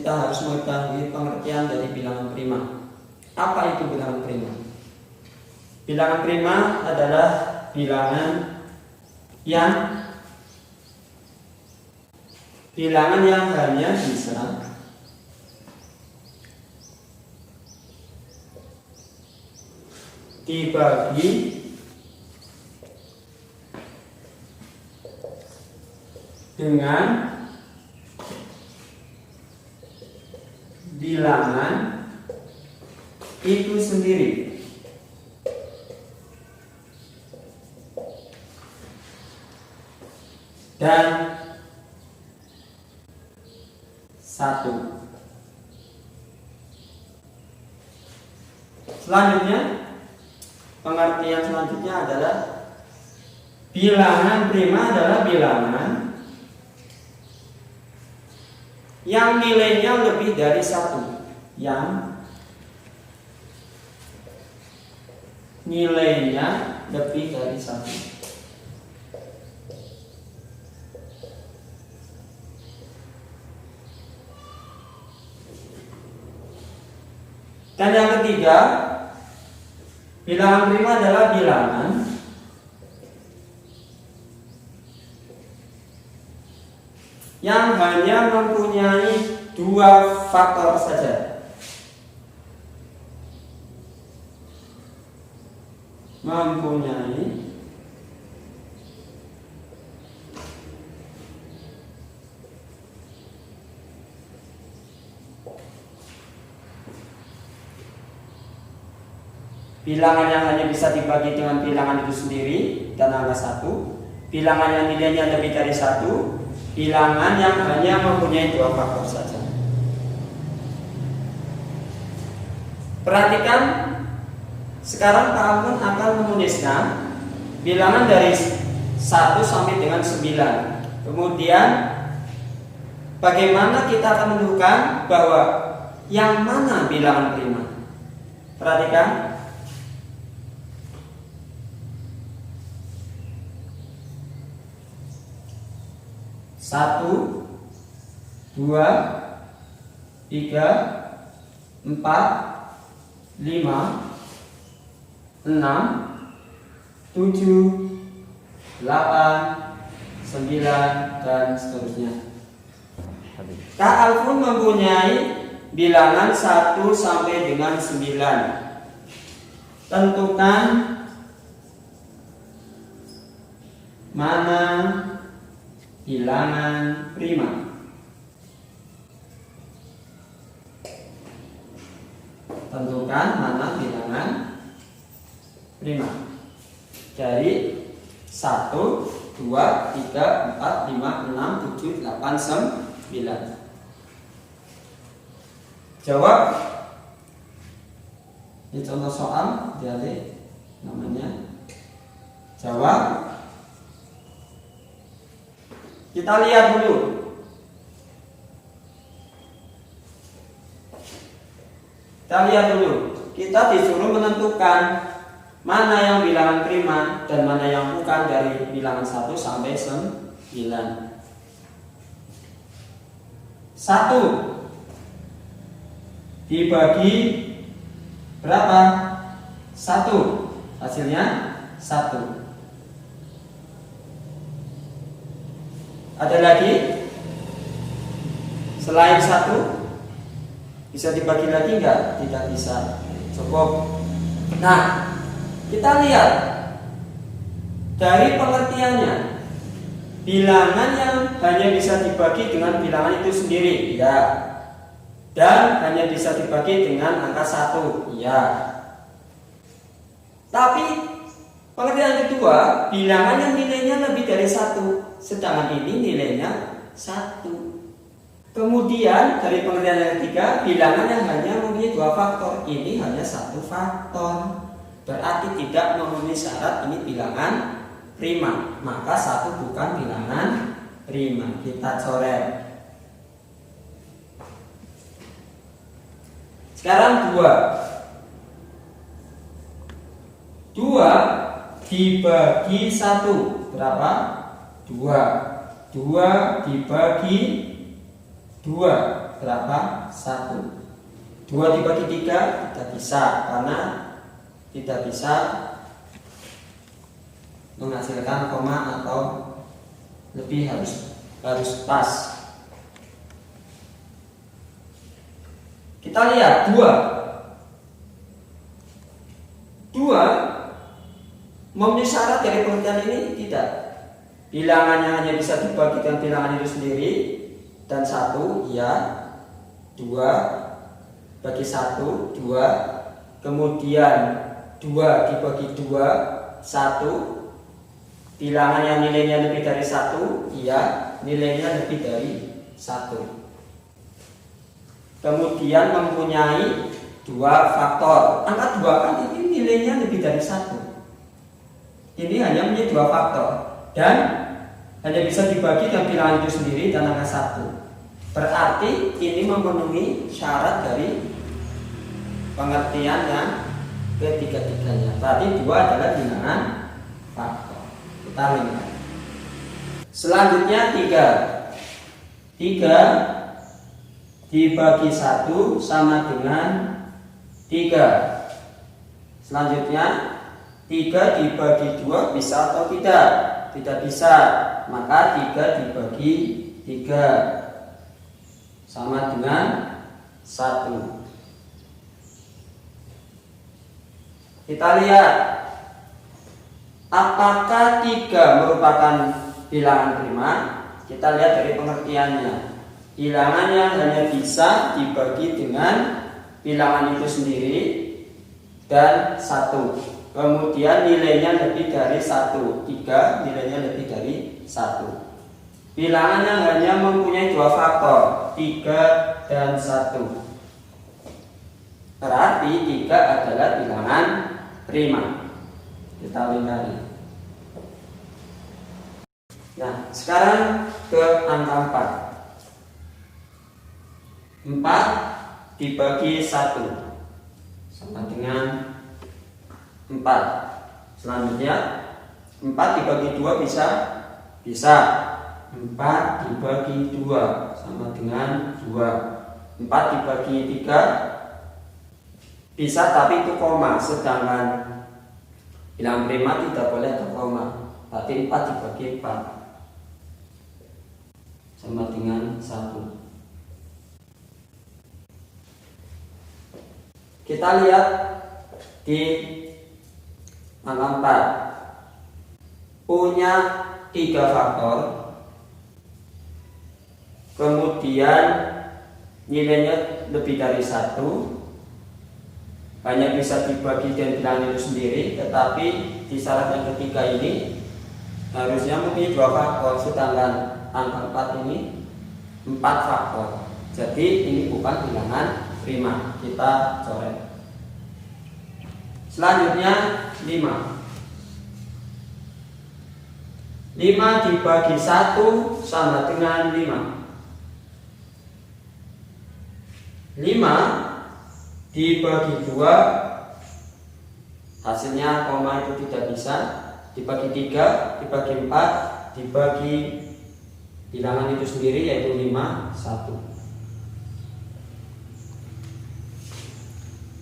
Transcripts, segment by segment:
kita harus mengetahui pengertian dari bilangan prima. Apa itu bilangan prima? Bilangan prima adalah bilangan yang hanya bisa dibagi dengan bilangan itu sendiri. Dan satu. Selanjutnya, pengertian selanjutnya adalah bilangan prima adalah bilangan yang nilainya lebih dari satu. Yang nilainya lebih dari satu. Dan yang ketiga, bilangan prima adalah bilangan yang hanya mempunyai dua faktor saja. Mempunyai bilangan yang hanya bisa dibagi dengan bilangan itu sendiri dan angka satu, bilangan yang nilainya lebih dari satu, bilangan yang hanya mempunyai dua faktor saja. Perhatikan, sekarang Pak Alvin akan menuliskan bilangan dari 1 sampai dengan 9. Kemudian bagaimana kita akan menentukan bahwa yang mana bilangan prima. Perhatikan, 1, 2, 3, 4, 5, 6, 7, 8, 9, dan seterusnya. Kak Alfun mempunyai bilangan 1 sampai dengan 9. Tentukan mana bilangan prima. Tentukan mana bilangan prima. Dari 1, 2, 3, 4, 5, 6, 7, 8, 9. Jawab. Ini contoh soal, jadi namanya jawab. Kita lihat dulu. Kita disuruh menentukan mana yang bilangan prima dan mana yang bukan dari bilangan 1 sampai 9. 1 dibagi berapa? 1. Hasilnya 1. Ada lagi? Selain 1, bisa dibagi lagi enggak? Tidak bisa. Cukup. Nah, kita lihat dari pengertiannya, bilangan yang hanya bisa dibagi dengan bilangan itu sendiri, ya. Dan hanya bisa dibagi dengan angka 1, ya. Tapi pengertian kedua, bilangan yang nilainya lebih dari 1. Sedangkan ini nilainya 1. Kemudian dari pengertian yang ketiga, bilangan yang hanya mempunyai dua faktor. Ini hanya 1 faktor. Berarti tidak memenuhi syarat ini bilangan prima. Maka 1 bukan bilangan prima. Kita coret. Sekarang 2. 2 dibagi 1 berapa? 2 dibagi 2 berapa? 1. 2 dibagi 3 tidak bisa, karena tidak bisa menghasilkan koma atau lebih, harus pas. Kita lihat 2 memenuhi syarat dari pengertian ini? Tidak. Bilangannya hanya bisa dibagi dengan bilangan itu sendiri, dan 1, ya. 2 bagi 1, 2. Kemudian 2 dibagi 2, 1. Bilangan yang nilainya lebih dari 1, iya. Nilainya lebih dari 1. Kemudian mempunyai 2 faktor. Angka 2 kan ini nilainya lebih dari 1. Ini hanya mempunyai 2 faktor, dan hanya bisa dibagi dengan bilangan itu sendiri dan angka 1. Berarti ini memenuhi syarat dari pengertian yang ketiga-tiganya. Berarti 2 adalah bilangan faktor. Kita lihat. Selanjutnya 3 dibagi 1 sama dengan 3. Selanjutnya 3 dibagi 2 bisa atau tidak? Tidak bisa. Maka 3 dibagi 3 sama dengan 1. Kita lihat, apakah 3 merupakan bilangan prima? Kita lihat dari pengertiannya. Bilangan yang hanya bisa dibagi dengan bilangan itu sendiri dan 1. Kemudian nilainya lebih dari 1. 3 nilainya lebih dari 1. Bilangan yang hanya mempunyai 2 faktor, 3 dan 1. Berarti 3 adalah bilangan prima. Kita lihat. Nah, sekarang ke angka 4. 4 dibagi 1 sama dengan 4. Selanjutnya 4 dibagi 2 bisa? Bisa. 4 dibagi 2 sama dengan 2. 4 dibagi 3 bisa, tapi itu koma. Sedangkan bilangan prima tidak boleh ada koma. Berarti 4 dibagi 4 sama dengan 1. Kita lihat di angka 4. Punya 3 faktor. Kemudian nilainya lebih dari 1. Hanya bisa dibagi dengan bilangan itu sendiri, tetapi di syarat yang ketiga ini harusnya mempunyai 2 faktor, sedangkan angka 4 ini 4 faktor. Jadi ini bukan bilangan prima. Kita coret. Selanjutnya 5. 5 dibagi 1 sama dengan 5. 5 dibagi 2 hasilnya koma itu tidak bisa. Dibagi 3, dibagi 4, dibagi bilangan itu sendiri yaitu 5, 1.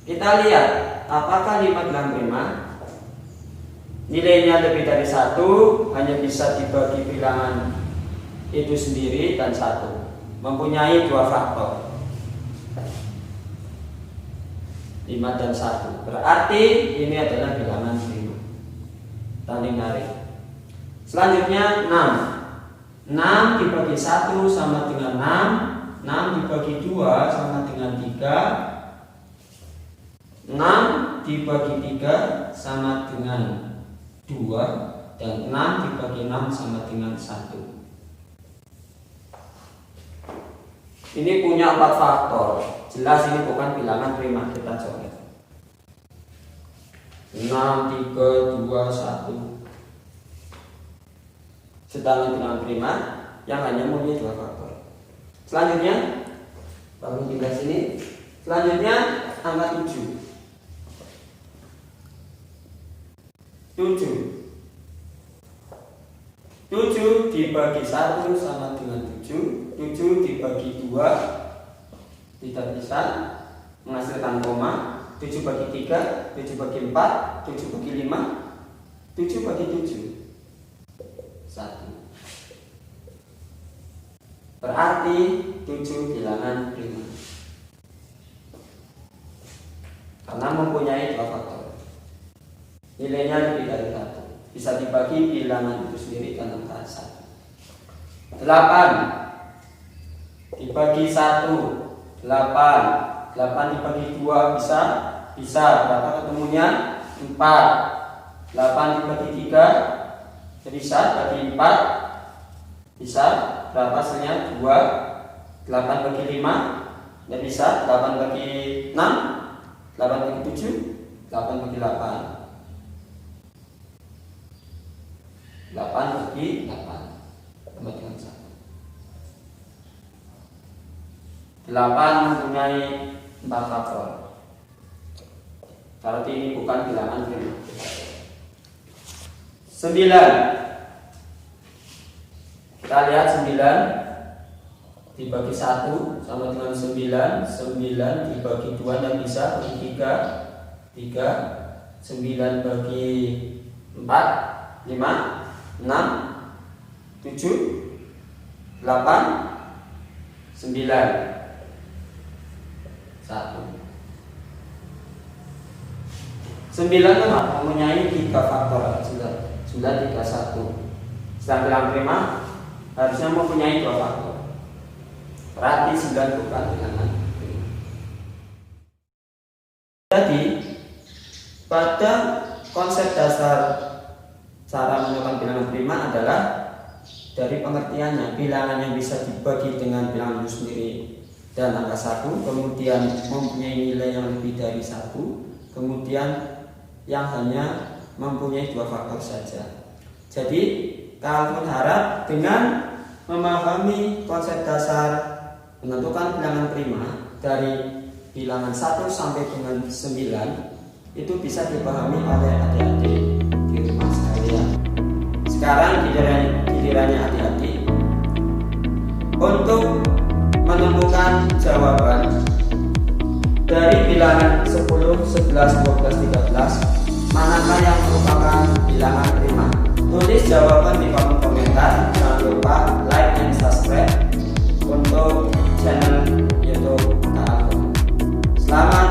Kita lihat apakah 5 bilangan prima. Nilainya lebih dari 1, hanya bisa dibagi bilangan itu sendiri dan 1. Mempunyai 2 faktor, 5 dan 1. Berarti ini adalah bilangan prima. Tanding narik. Selanjutnya 6. 6 dibagi 1 sama dengan 6. 6 dibagi 2 sama dengan 3. 6 dibagi 3 sama dengan 2. Dan 6 dibagi 6 sama dengan 1. Ini punya 4 faktor. Jelas ini bukan bilangan prima. Kita coret. 6, 3, 2, 1. Sedangkan bilangan prima yang hanya mempunyai 2 faktor. Selanjutnya bangun tinggal sini. Selanjutnya angka 7. 7 dibagi 1 sama dengan 7. 7 dibagi 2 tidak bisa menghasilkan koma. 7 bagi 3, 7 bagi 4, 7 bagi 5, 7 bagi 7, 1. Berarti 7 bilangan prima karena mempunyai 2 faktor. Nilainya lebih dari 1, bisa dibagi bilangan itu sendiri dan angka 1. 8 dibagi 1, 8 dibagi 2 bisa berapa ketemunya? 4. 8 dibagi 3 bisa, bagi 4 bisa berapa hasilnya? 2. 8 bagi 5 tidak bisa. 8 bagi 6, 8 bagi 7, 8 bagi 8, 8 bagi 8 tambah dengan 1. 8 mempunyai 4 faktor. Berarti ini bukan bilangan prima. 9. Kita lihat 9 dibagi 1 sama dengan 9. 9 dibagi 2 dan bisa, bagi 3, 3. 9 bagi 4, 5, 6, 7, 8, 9, 1. 9 mempunyai 3 faktor. Sudah 3, 1. Sedang bilangan prima harusnya mempunyai 2 faktor. Berarti 9 bukan bilangan prima. Jadi pada konsep dasar cara menemukan bilangan prima adalah dari pengertiannya, bilangan yang bisa dibagi dengan bilangan itu sendiri dan angka 1, kemudian mempunyai nilai yang lebih dari 1, kemudian yang hanya mempunyai 2 faktor saja. Jadi Kak harap dengan memahami konsep dasar menentukan bilangan prima dari bilangan 1 sampai dengan 9 itu bisa dipahami oleh adik-adik di rumah sekalian. Sekarang gilirannya adik-adik untuk menemukan jawaban dari bilangan 10, 11, 12, 13 manakah yang merupakan bilangan prima. Tulis jawaban di kolom komentar. Jangan lupa like dan subscribe untuk channel YouTube Kak Agung. Selamat